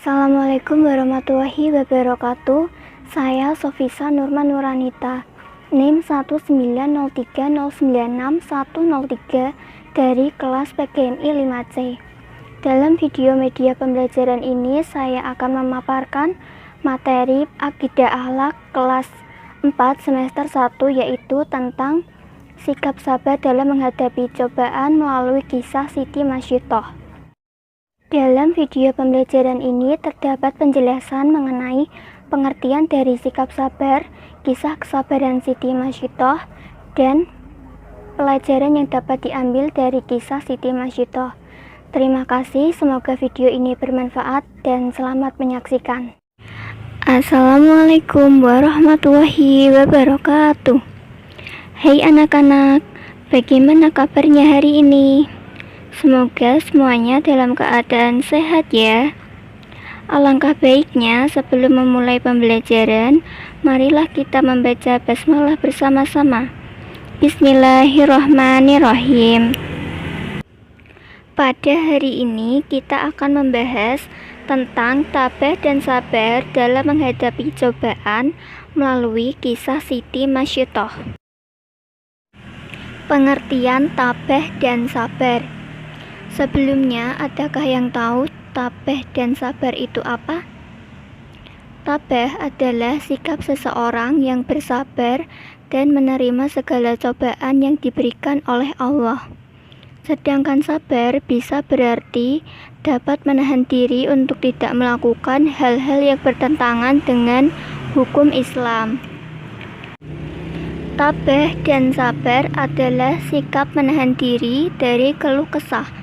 Assalamualaikum warahmatullahi wabarakatuh. Saya Sofisa Nurman Nuranita, NIM 19030961103 dari kelas PGMI 5C. Dalam video media pembelajaran ini saya akan memaparkan materi Akidah Akhlak kelas 4 semester 1, yaitu tentang sikap sabar dalam menghadapi cobaan melalui kisah Siti Masyiatoh. Dalam video pembelajaran ini terdapat penjelasan mengenai pengertian dari sikap sabar, kisah kesabaran Siti Masyiatoh, dan pelajaran yang dapat diambil dari kisah Siti Masyiatoh. Terima kasih, semoga video ini bermanfaat dan selamat menyaksikan. Assalamualaikum warahmatullahi wabarakatuh. Hai anak-anak, bagaimana kabarnya hari ini? Semoga semuanya dalam keadaan sehat ya. Alangkah baiknya sebelum memulai pembelajaran, marilah kita membaca basmalah bersama-sama. Bismillahirrahmanirrahim. Pada hari ini kita akan membahas tentang tabah dan sabar dalam menghadapi cobaan melalui kisah Siti Masyiatoh. Pengertian tabah dan sabar. Sebelumnya, adakah yang tahu tabah dan sabar itu apa? Tabah adalah sikap seseorang yang bersabar dan menerima segala cobaan yang diberikan oleh Allah. Sedangkan sabar bisa berarti dapat menahan diri untuk tidak melakukan hal-hal yang bertentangan dengan hukum Islam. Tabah dan sabar adalah sikap menahan diri dari keluh kesah.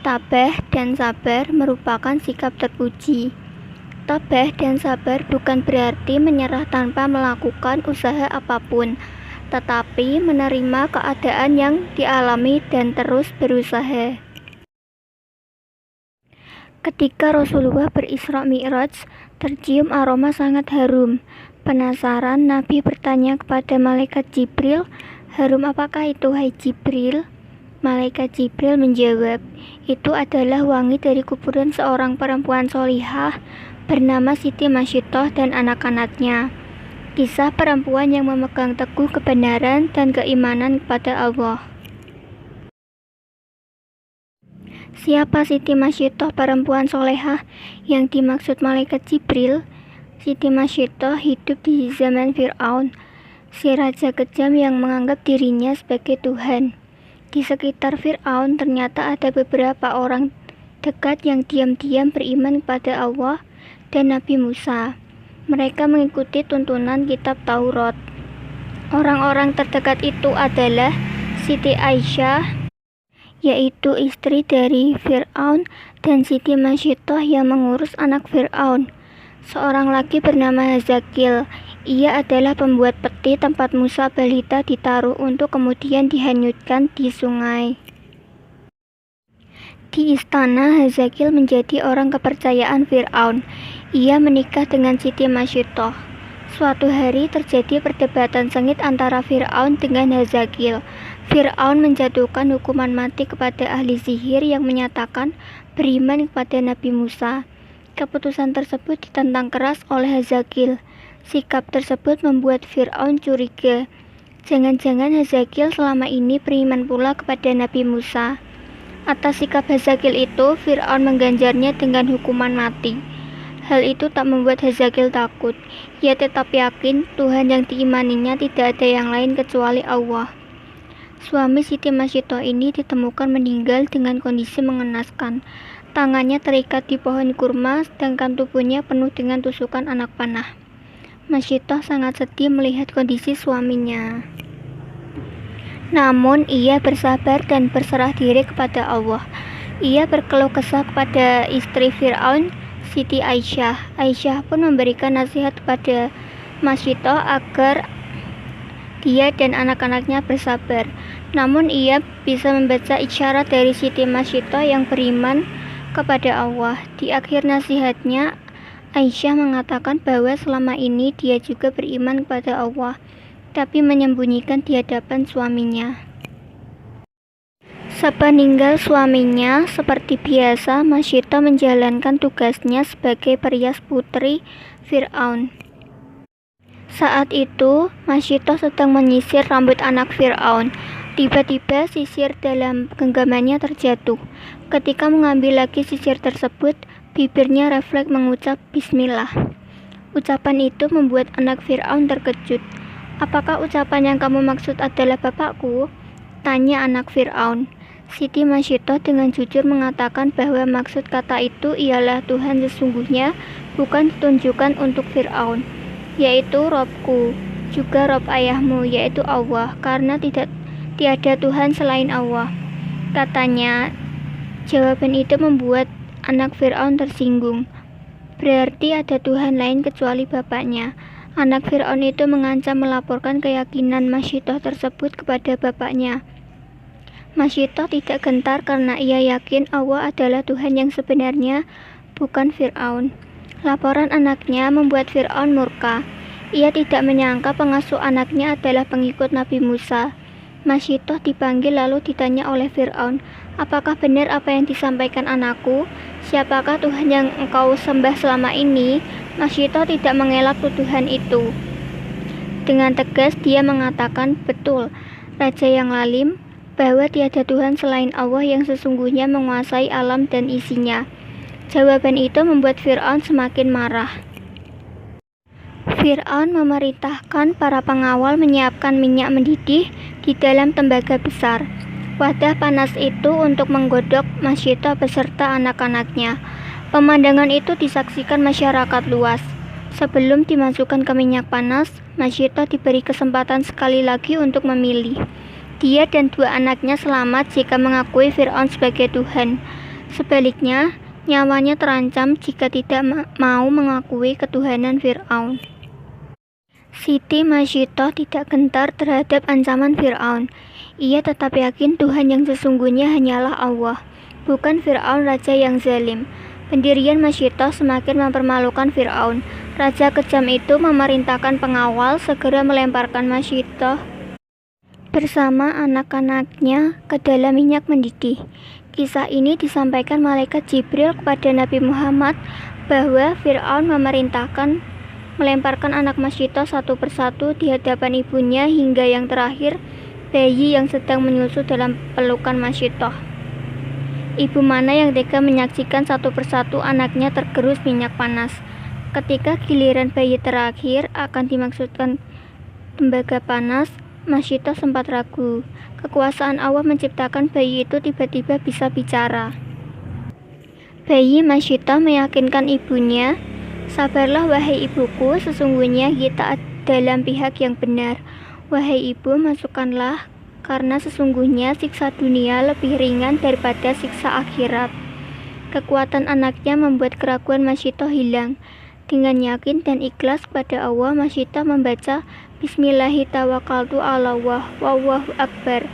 Tabah dan sabar merupakan sikap terpuji. Tabah dan sabar bukan berarti menyerah tanpa melakukan usaha apapun, tetapi menerima keadaan yang dialami dan terus berusaha. Ketika Rasulullah berisra Mi'raj, tercium aroma sangat harum. Penasaran, Nabi bertanya kepada malaikat Jibril, "Harum apakah itu, hai Jibril?" Malaikat Jibril menjawab, "Itu adalah wangi dari kuburan seorang perempuan solihah bernama Siti Masyiatoh dan anak-anaknya." Kisah perempuan yang memegang teguh kebenaran dan keimanan kepada Allah. Siapa Siti Masyiatoh perempuan solehah yang dimaksud malaikat Jibril? Siti Masyiatoh hidup di zaman Fir'aun, si raja kejam yang menganggap dirinya sebagai Tuhan. Di sekitar Fir'aun ternyata ada beberapa orang dekat yang diam-diam beriman kepada Allah dan Nabi Musa. Mereka mengikuti tuntunan kitab Taurat. Orang-orang terdekat itu adalah Siti Aisyah, yaitu istri dari Fir'aun, dan Siti Masyiatoh yang mengurus anak Fir'aun. Seorang lagi bernama Hazakil. Ia adalah pembuat peti tempat Musa balita ditaruh untuk kemudian dihanyutkan di sungai. Di istana, Hazakil menjadi orang kepercayaan Fir'aun. Ia menikah dengan Siti Masyiatoh. Suatu hari terjadi perdebatan sengit antara Fir'aun dengan Hazakil. Fir'aun menjatuhkan hukuman mati kepada ahli sihir yang menyatakan beriman kepada Nabi Musa. Keputusan tersebut ditentang keras oleh Hazakil. Sikap tersebut membuat Fir'aun curiga. Jangan-jangan Hazakil selama ini beriman pula kepada Nabi Musa. Atas sikap Hazakil itu, Fir'aun mengganjarnya dengan hukuman mati. Hal itu tak membuat Hazakil takut. Ia tetap yakin Tuhan yang diimaninya tidak ada yang lain kecuali Allah. Suami Siti Masyiatoh ini ditemukan meninggal dengan kondisi mengenaskan. Tangannya terikat di pohon kurma, sedangkan tubuhnya penuh dengan tusukan anak panah. Masyiatoh sangat sedih melihat kondisi suaminya. Namun ia bersabar dan berserah diri kepada Allah. Ia berkeluh kesah kepada istri Fir'aun, Siti Aisyah. Aisyah pun memberikan nasihat kepada Masyiatoh agar dia dan anak-anaknya bersabar. Namun ia bisa membaca isyarat dari Siti Masyiatoh yang beriman kepada Allah. Di akhir nasihatnya, Aisyah mengatakan bahwa selama ini dia juga beriman kepada Allah, tapi menyembunyikan di hadapan suaminya. Sepeninggal suaminya, seperti biasa, Masyito menjalankan tugasnya sebagai perias putri Fir'aun. Saat itu, Masyito sedang menyisir rambut anak Fir'aun. Tiba-tiba sisir dalam genggamannya terjatuh. Ketika mengambil lagi sisir tersebut, bibirnya refleks mengucap Bismillah. Ucapan itu membuat anak Fir'aun terkejut. "Apakah ucapan yang kamu maksud adalah bapakku?" tanya anak Fir'aun. Siti Masyito dengan jujur mengatakan bahwa maksud kata itu ialah Tuhan sesungguhnya, bukan ditunjukkan untuk Fir'aun, yaitu Robku, juga Rob ayahmu, yaitu Allah, karena tiada Tuhan selain Allah, katanya. Jawaban itu membuat anak Fir'aun tersinggung. Berarti ada Tuhan lain kecuali bapaknya. Anak Fir'aun itu mengancam melaporkan keyakinan Masyito tersebut kepada bapaknya. Masyito tidak gentar karena ia yakin Allah adalah Tuhan yang sebenarnya, bukan Fir'aun. Laporan anaknya membuat Fir'aun murka. Ia tidak menyangka pengasuh anaknya adalah pengikut Nabi Musa. Masyito dipanggil lalu ditanya oleh Fir'aun, "Apakah benar apa yang disampaikan anakku? Siapakah Tuhan yang engkau sembah selama ini?" Masyito tidak mengelak tuduhan itu. Dengan tegas dia mengatakan, "Betul, Raja yang lalim, bahwa tiada Tuhan selain Allah yang sesungguhnya menguasai alam dan isinya." Jawaban itu membuat Fir'aun semakin marah. Fir'aun memerintahkan para pengawal menyiapkan minyak mendidih di dalam tembaga besar. Wadah panas itu untuk menggodok Masyito beserta anak-anaknya. Pemandangan itu disaksikan masyarakat luas. Sebelum dimasukkan ke minyak panas, Masyito diberi kesempatan sekali lagi untuk memilih. Dia dan dua anaknya selamat jika mengakui Fir'aun sebagai Tuhan. Sebaliknya, nyawanya terancam jika tidak mau mengakui ketuhanan Fir'aun. Siti Masyito tidak gentar terhadap ancaman Fir'aun. Ia tetap yakin Tuhan yang sesungguhnya hanyalah Allah, bukan Fir'aun raja yang zalim. Pendirian Masyito semakin mempermalukan Fir'aun. Raja kejam itu memerintahkan pengawal segera melemparkan Masyito bersama anak-anaknya ke dalam minyak mendidih. Kisah ini disampaikan malaikat Jibril kepada Nabi Muhammad bahwa Fir'aun memerintahkan melemparkan anak Masyito satu persatu di hadapan ibunya hingga yang terakhir, bayi yang sedang menyusu dalam pelukan Masyito. Ibu mana yang tega menyaksikan satu persatu anaknya tergerus minyak panas. Ketika giliran bayi terakhir akan dimaksudkan tembaga panas, Masyito sempat ragu. Kekuasaan Allah menciptakan bayi itu tiba-tiba bisa bicara. Bayi Masyito meyakinkan ibunya, "Sabarlah wahai ibuku, sesungguhnya kita dalam pihak yang benar. Wahai ibu, masukkanlah, karena sesungguhnya siksa dunia lebih ringan daripada siksa akhirat." Kekuatan anaknya membuat keraguan Masyito hilang. Dengan yakin dan ikhlas pada Allah, Masyito membaca Bismillahirrahmanirrahim, wallahu akbar.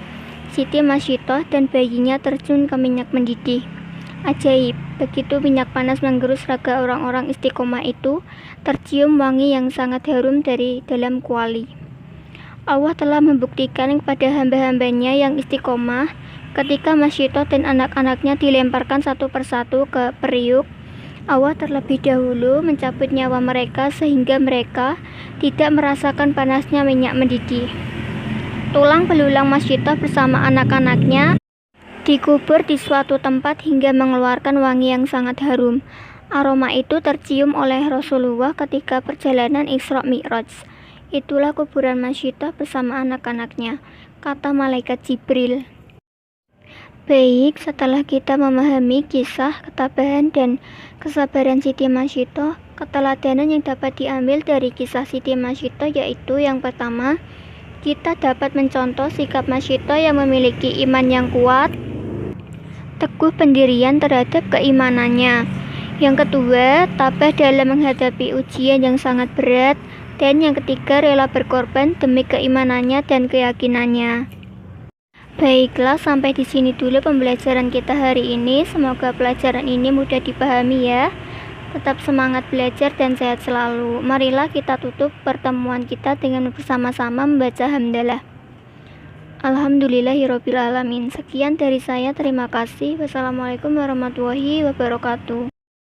Siti Masyito dan bayinya terjun ke minyak mendidih. Ajaib, begitu minyak panas menggerus raga orang-orang istiqomah itu, tercium wangi yang sangat harum dari dalam kuali. Allah telah membuktikan kepada hamba-hambanya yang istiqomah ketika Masyito dan anak-anaknya dilemparkan satu persatu ke periuk. Allah terlebih dahulu mencabut nyawa mereka sehingga mereka tidak merasakan panasnya minyak mendidih. Tulang belulang Masyito bersama anak-anaknya dikubur di suatu tempat hingga mengeluarkan wangi yang sangat harum. Aroma itu tercium oleh Rasulullah ketika perjalanan Isra Mi'raj. Itulah kuburan Masyito bersama anak-anaknya, kata malaikat Jibril. Baik, setelah kita memahami kisah ketabahan dan kesabaran Siti Masyito, keteladanan yang dapat diambil dari kisah Siti Masyito yaitu yang pertama, kita dapat mencontoh sikap Masyito yang memiliki iman yang kuat, teguh pendirian terhadap keimanannya. Yang kedua, tabah dalam menghadapi ujian yang sangat berat. Dan yang ketiga, rela berkorban demi keimanannya dan keyakinannya. Baiklah, sampai di sini dulu pembelajaran kita hari ini. Semoga pelajaran ini mudah dipahami ya. Tetap semangat belajar dan sehat selalu. Marilah kita tutup pertemuan kita dengan bersama-sama membaca hamdalah. Alhamdulillahirobbilalamin. Sekian dari saya, terima kasih. Wassalamualaikum warahmatullahi wabarakatuh.